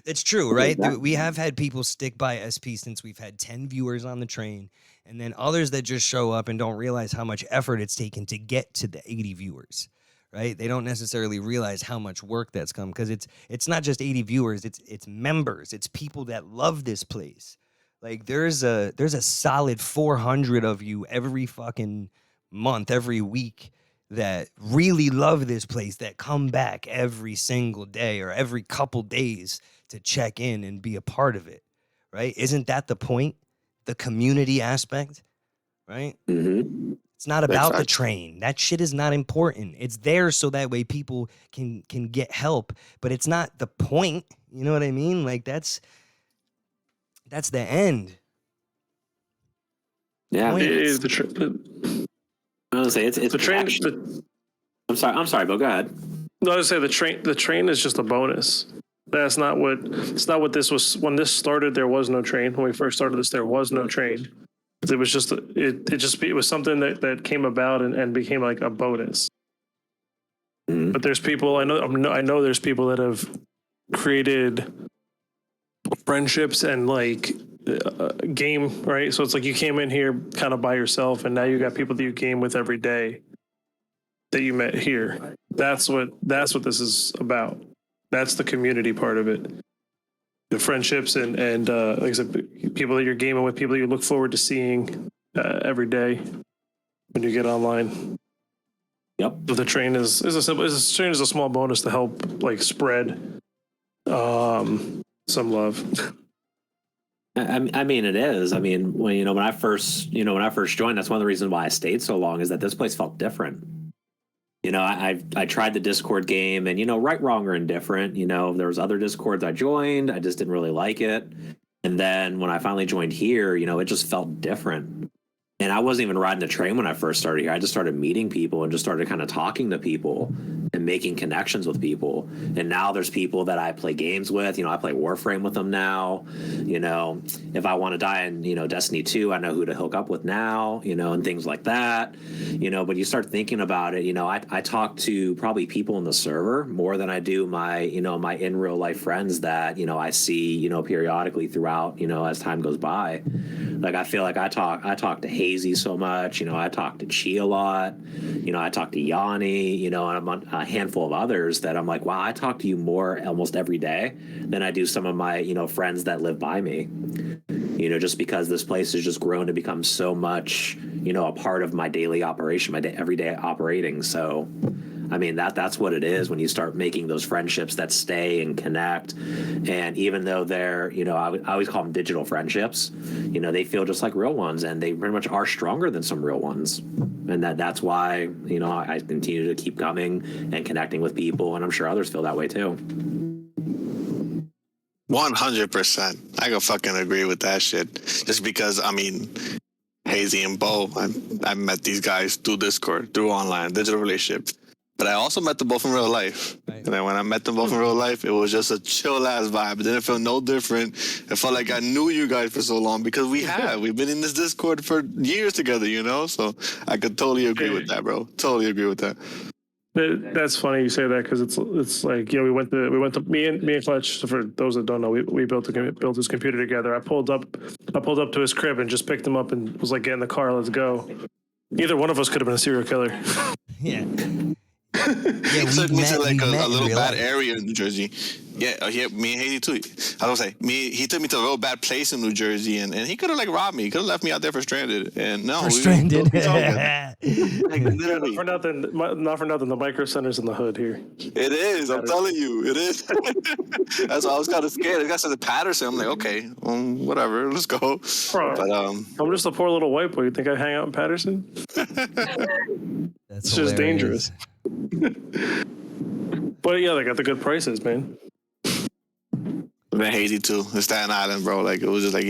It's true, right? We have had people stick by SP since we've had 10 viewers on the train, and then others that just show up and don't realize how much effort it's taken to get to the 80 viewers, right? They don't necessarily realize how much work that's come, because it's not just 80 viewers, it's members, it's people that love this place. Like, there's a solid 400 of you every fucking month, every week, that really love this place, that come back every single day or every couple days to check in and be a part of it, right? Isn't that the point? The community aspect, right? Mm-hmm. It's not about the train. That shit is not important. It's there so that way people can get help, but it's not the point. You know what I mean? Like, that's the end. Yeah, It is I was gonna say it's the train. I'm sorry, Bill. Go ahead. No, I was gonna say the train is just a bonus. It's not what this was when this started. There was no train when we first started this. There was no train. It was just it was something that came about and became like a bonus. But there's people I know there's people that have created friendships and like game, right? So it's like you came in here kind of by yourself, and now you got people that you game with every day that you met here. That's what this is about. That's the community part of it. The friendships and like I said, people that you're gaming with, people you look forward to seeing every day when you get online. Yep. So the train is a small bonus to help like spread some love. I mean, it is. I mean, when I first joined, that's one of the reasons why I stayed so long, is that this place felt different. I tried the Discord game, and right, wrong, or indifferent. There was other Discords I joined. I just didn't really like it. And then when I finally joined here, it just felt different. And I wasn't even riding the train when I first started here. I just started meeting people and just started kind of talking to people and making connections with people. And now there's people that I play games with. I play Warframe with them now. If I want to die in, Destiny 2, I know who to hook up with now, and things like that. But you start thinking about it, I talk to probably people in the server more than I do my, my in real life friends that, I see, periodically throughout, as time goes by. Like, I feel like I talk to Hazy so much, I talk to Chi a lot, I talk to Yanni, and I'm on a handful of others that I'm like, wow, I talk to you more almost every day than I do some of my, friends that live by me, just because this place has just grown to become so much, a part of my daily operation, my everyday operating. So, I mean, that's what it is when you start making those friendships that stay and connect. And even though they're, I always call them digital friendships, they feel just like real ones, and they pretty much are stronger than some real ones. And that's why, I continue to keep coming and connecting with people, and I'm sure others feel that way too. 100%. I can fucking agree with that shit. Just because, I mean, Hazy and Bo, I met these guys through Discord, through online, digital relationships. But I also met them both in real life. Right. And then when I met them both in real life, it was just a chill ass vibe. It didn't feel no different. It felt like I knew you guys for so long because we've been in this Discord for years together, So I could totally agree with that, bro. Totally agree with that. That's funny you say that, because it's like, we went to me and Fletch. For those that don't know, we built his computer together. I pulled up to his crib and just picked him up and was like, get in the car, let's go. Neither one of us could have been a serial killer. Yeah. He took me to like a little bad area in New Jersey. Yeah, me and Hazy too. I was say he took me to a real bad place in New Jersey, and he could have like robbed me. He could have left me out there for stranded. And no, for stranded. Like, literally. Not for nothing. The micro center's in the hood here. It is. I'm telling you, it is. That's why I was kind of scared. The guy said Patterson. I'm like, okay, whatever, let's go. Bro, but I'm just a poor little white boy. You think I hang out in Patterson? That's it's just dangerous. But yeah, they got the good prices, man. Man, Hazy too. In Staten Island, bro. Like, it was just like,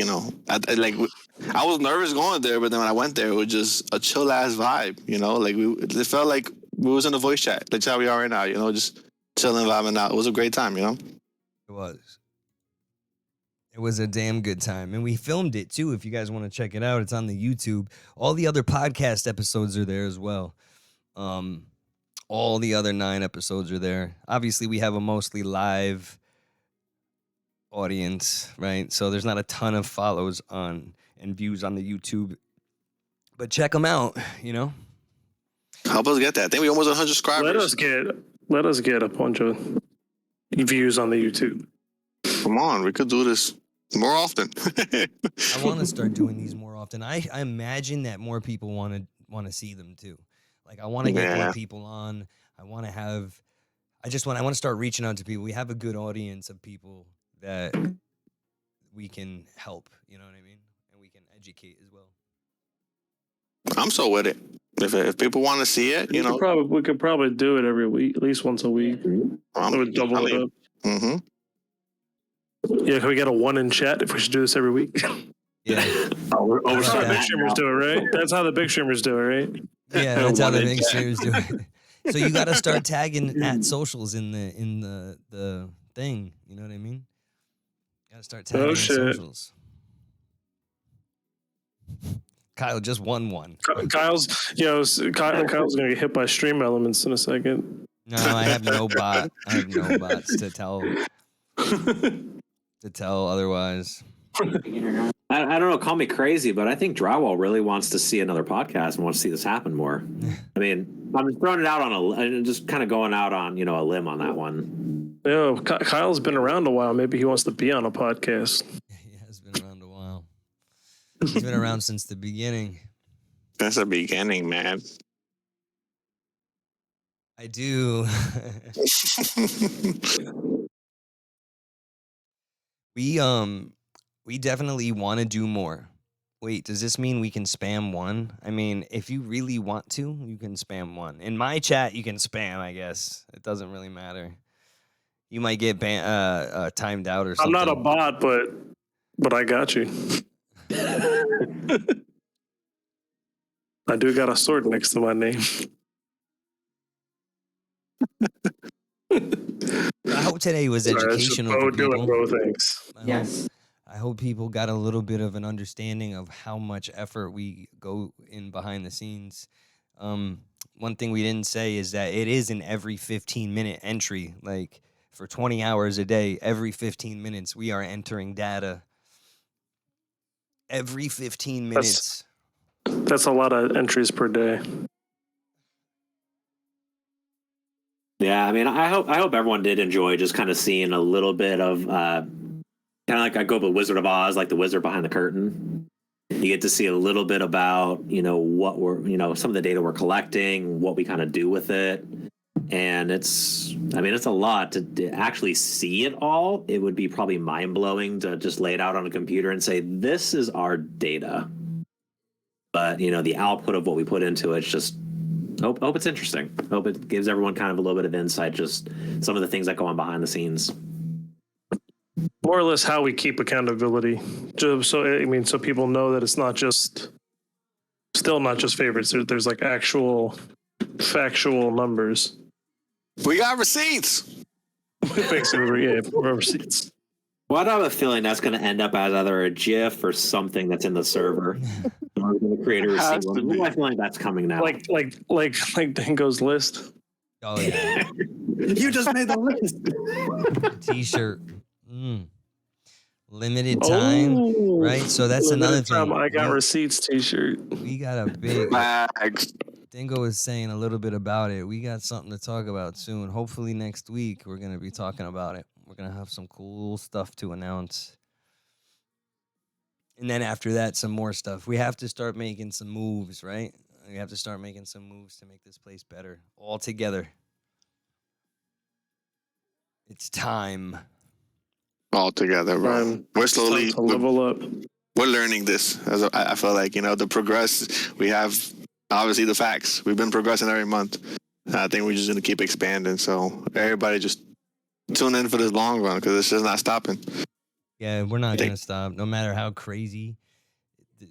I was nervous going there, but then when I went there, it was just a chill ass vibe. Like it felt like we was in a voice chat, like how we are right now. Just chilling, vibing out. It was a great time. It was. It was a damn good time, and we filmed it too. If you guys want to check it out, it's on the YouTube. All the other podcast episodes are there as well. All the other 9 episodes are there. Obviously, we have a mostly live audience, right? So there's not a ton of follows on and views on the YouTube, but check them out. Help us get that. I think we almost 100 subscribers. Let us get a bunch of views on the YouTube. Come on, we could do this more often. I want to start doing these more often. I imagine that more people want to see them too. Like, I want to get more people on. I want to start reaching out to people. We have a good audience of people that we can help, you know what I mean? And we can educate as well. I'm so with it. If people want to see it, we could probably do it every week, at least once a week. I would double it up. Mm-hmm. Yeah, can we get a 1 in chat if we should do this every week? Yeah. That's how the big streamers do it, right? That's how the big streamers do it, right? Yeah, that's how the big streamers do it. So you got to start tagging at socials in the thing. You know what I mean? Got to start tagging at socials. Kyle just won one. Kyle's Kyle's gonna get hit by stream elements in a second. No, I have no bot. I have no bots to tell otherwise. I don't know, call me crazy, but I think Drywall really wants to see another podcast and wants to see this happen more. I mean, I'm just throwing it out on just kind of going out on, a limb on that one. Yeah, Kyle's been around a while. Maybe he wants to be on a podcast. He has been around a while. He's been around since the beginning. That's the beginning, man. I do. We definitely want to do more. Wait, does this mean we can spam one? I mean, if you really want to, you can spam one. In my chat, you can spam, I guess. It doesn't really matter. You might get timed out or something. I'm not a bot, but I got you. I do got a sword next to my name. I hope today was educational for people. Doing things. Yes. I hope people got a little bit of an understanding of how much effort we go in behind the scenes. One thing we didn't say is that it is an every 15-minute entry. Like for 20 hours a day, every 15 minutes, we are entering data. Every 15 minutes. That's a lot of entries per day. Yeah, I mean, I hope everyone did enjoy just kind of seeing a little bit of kind of like I go with Wizard of Oz, like the wizard behind the curtain. You get to see a little bit about, what we're, some of the data we're collecting, what we kind of do with it. And it's a lot to actually see it all. It would be probably mind blowing to just lay it out on a computer and say, this is our data. But, the output of what we put into it's just, hope it's interesting. Hope it gives everyone kind of a little bit of insight, just some of the things that go on behind the scenes. More or less how we keep accountability. Just so people know that it's still not just favorites. There's like actual factual numbers. We got receipts. Basically, yeah, receipts. Well, I have a feeling that's going to end up as either a GIF or something that's in the server. The creator receipt. I feel like that's coming now. Like Dingo's list. Oh, yeah. You just made the list. T-shirt. Limited time, right? So that's another thing. I got receipts T-shirt. We got a big... Bags. Dingo is saying a little bit about it. We got something to talk about soon. Hopefully next week we're going to be talking about it. We're going to have some cool stuff to announce. And then after that, some more stuff. We have to start making some moves, right? We have to start making some moves to make this place better. All together. It's time. All together, bro. We're slowly to level up. We're learning this. I feel like, the progress, we have obviously the facts. We've been progressing every month. I think we're just going to keep expanding. So everybody just tune in for this long run because it's just not stopping. Yeah, we're not going to stop. No matter how crazy it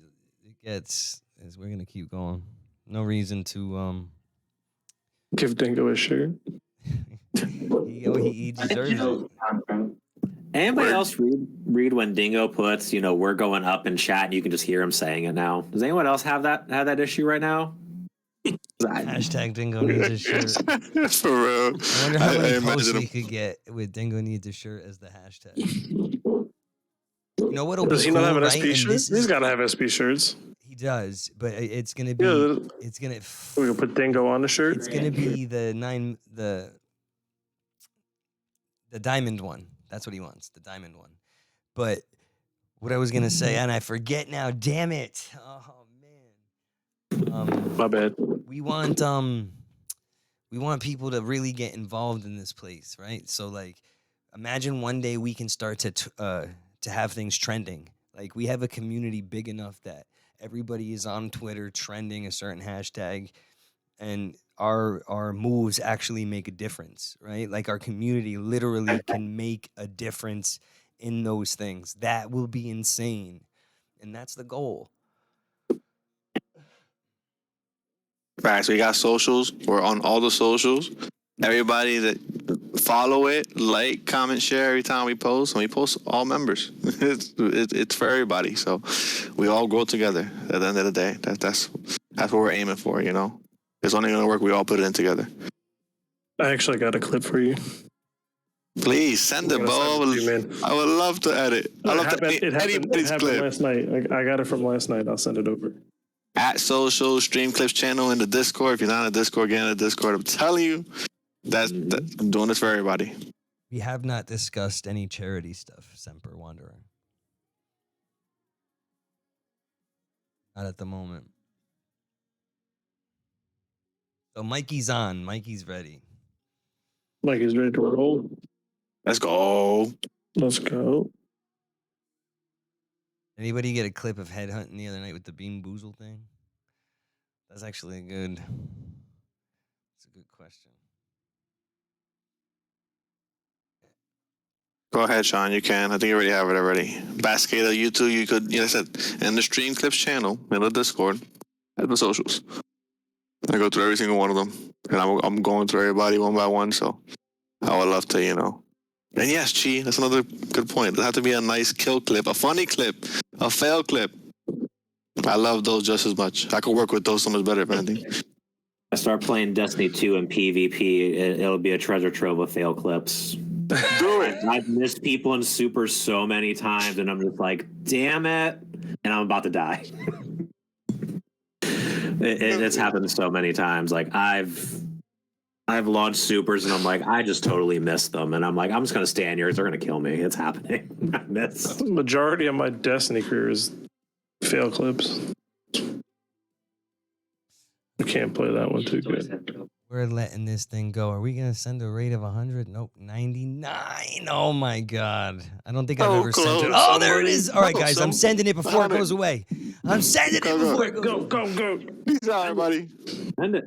gets, we're going to keep going. No reason to... Give Dingo a shirt. he deserves it. Anybody else read when Dingo puts, we're going up in chat and you can just hear him saying it now? Does anyone else have that issue right now? Hashtag Dingo needs a shirt. For real. I wonder how many posts we could get with Dingo needs a shirt as the hashtag. You know what'll be Does he cool, not have an right? SP shirt? He's got to have SP shirts. He does, but it's gonna be. Yeah, it's gonna. we can put Dingo on the shirt. It's gonna be the diamond one. That's what he wants, the diamond one. But what I was gonna say, and I forget now. Damn it! Oh man. My bad. We want people to really get involved in this place, right? So like, imagine one day we can start to have things trending. Like we have a community big enough that everybody is on Twitter trending a certain hashtag, and our moves actually make a difference, right? Like our community literally can make a difference in those things. That will be insane, and that's the goal. Facts. We got socials. We're on all the socials. everybody that follow it, like, comment, share every time we post. And we post all members. It's for everybody. So we all grow together at the end of the day. That's what we're aiming for, you know? It's only going to work. We all put it in together. I actually got a clip for you. Please send it, I'm gonna bro. send it to you, man. I would love to edit. I love to edit It anybody's happened clip. last night. I got it from last night. I'll send it over. At social stream clips channel in the Discord. If you're not in the Discord, get in the Discord. I'm telling you, that I'm doing this for everybody. We have not discussed any charity stuff, Semper Wanderer. Not at the moment. So Mikey's on. Mikey's ready. Mike is ready to roll. Let's go. Let's go. Anybody get a clip of headhunting the other night with the Bean Boozle thing? That's actually good. It's a good question. Go ahead, Sean. You can. I think you already have it already. Basketa, you too. You could, like I said, in the stream clips channel, in the Discord, at the socials. I go through every single one of them, and I'm going through everybody one by one. So I would love to, you know. And yes, Chi, that's another good point. It doesn't have to be a nice kill clip, a funny clip, a fail clip. I love those just as much. I could work with those so much better, if anything. I start playing Destiny 2 and PvP. It'll be a treasure trove of fail clips. Do it. I've missed people in super so many times, and I'm just like, damn it, and I'm about to die. It's happened so many times. Like I've launched supers, and I'm like, I just totally missed them, and I'm like, I'm just gonna stand here. They're gonna kill me. It's happening. I missed. The majority of my Destiny career is fail clips. I can't play that one too good. We're letting this thing go. Are we going to send a rate of 100? Nope, 99. Oh, my God. I don't think I've ever sent it. close. Oh, there it is. All right, Close. guys, I'm sending it before it 100. goes away. I'm sending it before it goes away. Go. Peace out, everybody. End it.